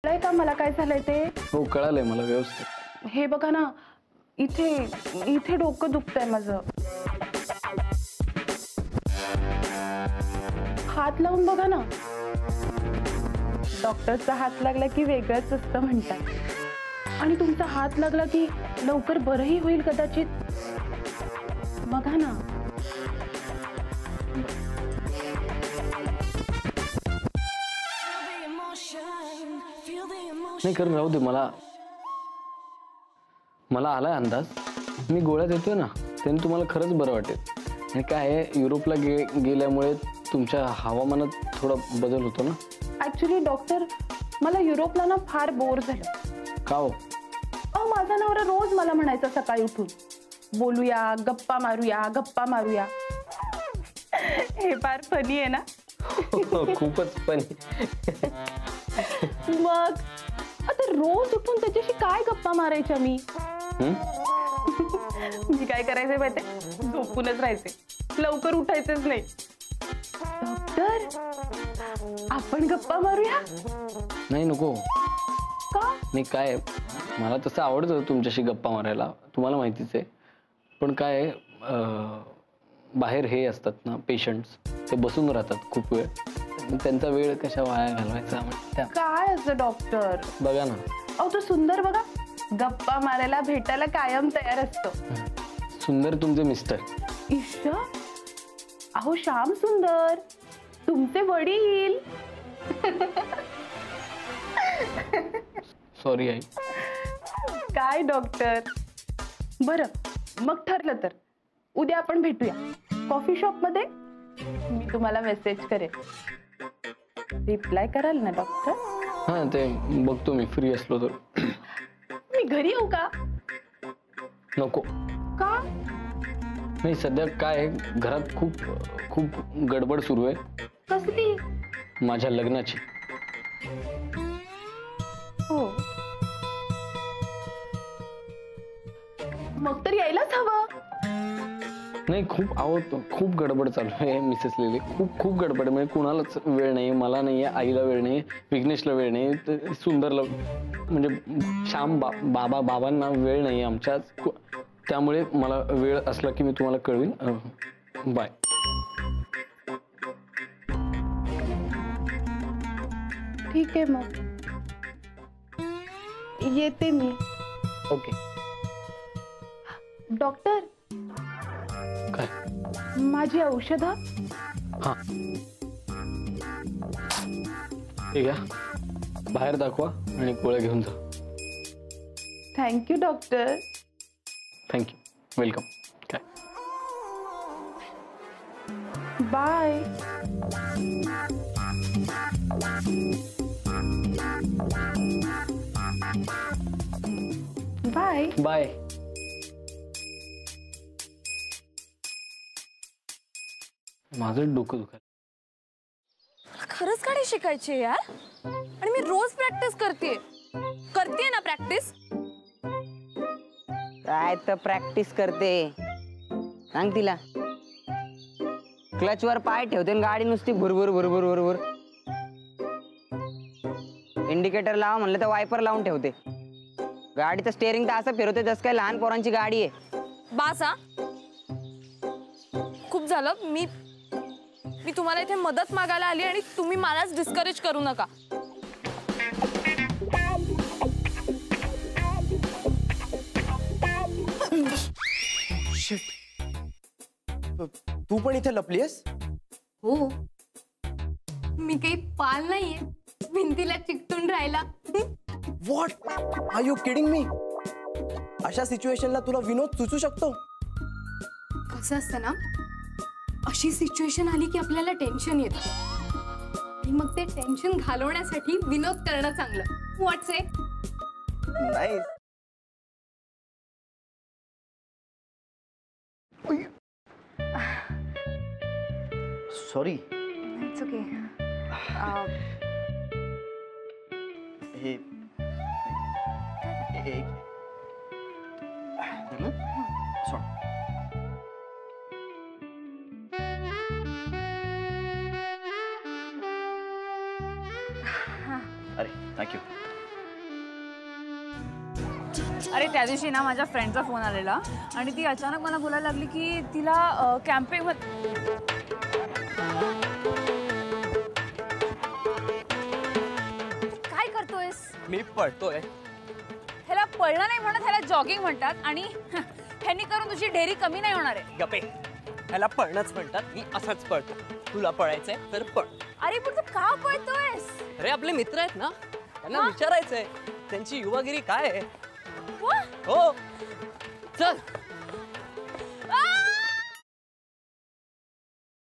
कळलंय का मला काय झालंय ते? हो कळालंय मला व्यवस्थित. हे बघा ना, इथे इथे डोकं दुखतंय माझं. हात लावून बघा ना. डॉक्टरचा हात लागला की वेगळंच असतं म्हणतात, आणि तुमचा हात लागला की लवकर बरंही होईल कदाचित. बघा ना. नाही कर, राहू दे. मला आलाय अंदाज. मी गोळ्या देतोय ना, त्याने तुम्हाला खरंच बरं वाटेल. आणि काय आहे, युरोपला गेल्यामुळे तुमच्या हवामानात थोडा बदल होतो ना. ऍक्च्युली डॉक्टर, मला युरोपला ना फार बोर झालं. का हो? अहो, माझा नवरा रोज मला म्हणायचा सकाळी उठून, बोलूया, गप्पा मारूया, गप्पा मारूया. हे फार फनी आहे ना. खूपच फनी. मग आता रोज उठून त्याच्याशी काय गप्पा मारायच्या मी? मी काय करायचे माहितीये? झोपूनच राहायचे, लवकर उठायचेच नाही. डॉक्टर, आपण गप्पा मारूया? नाही, नको. का? नाही, काय मला तसं आवडतं तुमच्याशी गप्पा मारायला, तुम्हाला माहितीच आहे. पण काय बाहेर हे असतात ना पेशंट्स, ते बसून राहतात खूप वेळ. त्यांचा वेळ कशा वाया घालवायचा? काय असं डॉक्टर? बघा ना. अहो, तो सुंदर बघा, गप्पा मारायला भेटायला कायम तयार असतो. सुंदर तुमचे मिस्टर. ईश्वर, अहो श्याम सुंदर, तुमचे वडील. Sorry I. काय डॉक्टर. बरं, मग ठरलं तर उद्या आपण भेटूया कॉफी शॉप मध्ये. मी तुम्हाला मेसेज करेन, रिप्लाय कराल ना डॉक्टर? हा, ते बघतो मी फ्री असलो तर. मी घरी येऊ का? नको. का? नाही, सध्या काय घरात खूप खूप गडबड सुरू आहे. कसली? माझ्या लग्नाची. हो, मग तर यायलाच हवं. नाही, खूप गडबड चालू आहे मिसेस लिली. खूप गडबड. म्हणजे कुणालाच वेळ नाही, मला नाही आहे, आईला वेळ नाही, विघ्नेशला वेळ नाही, सुंदरला, म्हणजे श्याम बाबांना वेळ नाही आमच्या. त्यामुळे मला वेळ असला की मी तुम्हाला कळवीन. बाय. ठीक आहे, मग येते मी. ओके. डॉक्टर, काय? माझी औषधं. हा, ठीक आहे. बाहेर दाखवा आणि गोळ्या घेऊन जा. Thank you doctor. थँक्यू. वेलकम. काय? बाय. बाय. बाय. माझं डोकं दुखायला. खरंच गाडी शिकायची यार, आणि मी रोज प्रॅक्टिस करते ना प्रॅक्टिस. काय तर प्रॅक्टिस करते, सांग तिला. क्लच वर पाय ठेवते आणि गाडी नुसती भुरभुर भुरभुर भुरभुर. इंडिकेटर लावा म्हणलं तर वायपर लावून ठेवते. गाडीचं स्टेअरिंग तर असं फिरवते जसं काय लहान पोरांची गाडी आहे. बास हा, खूप झालं. मी तुम्हाला इथे मदत मागायला आली आणि तुम्ही मलाच डिस्करेज करू नका. तू पण इथे लपलीयस? हो, मी काही पाल नाहीये भिंतीला चिकटून राहिला. What are you kidding me? अशा सिच्युएशनला तुला विनोद सुचू शकतो? कसं असतं ना, अशी सिच्युएशन आली की आपल्याला टेन्शन येतं, आणि मग ते टेन्शन घालवण्यासाठी विनोद करणं चांगलं. व्हॉट्स इट? नाही. सॉरी. It's okay. हे अरे थँक्यू. अरे त्या दिवशी ना माझ्या फ्रेंडचा फोन आलेला आणि ती अचानक मला बोलायला लागली की तिला कॅम्पिंग काय करतोयस? मी पळतोय. ह्याला पळणं नाही म्हणत, ह्याला जॉगिंग म्हणतात आणि ह्यांनी करून तुझी ढेरी कमी नाही होणार आहे. गपे, ह्याला पळणंच म्हणतात. मी असंच पळतो. तुला पळायचंय तर पळ. अरे पण तू का पळतोयस? अरे आपले मित्र आहेत ना, त्यांना विचारायचंय त्यांची युवागिरी काय आहे. वा, हो चल.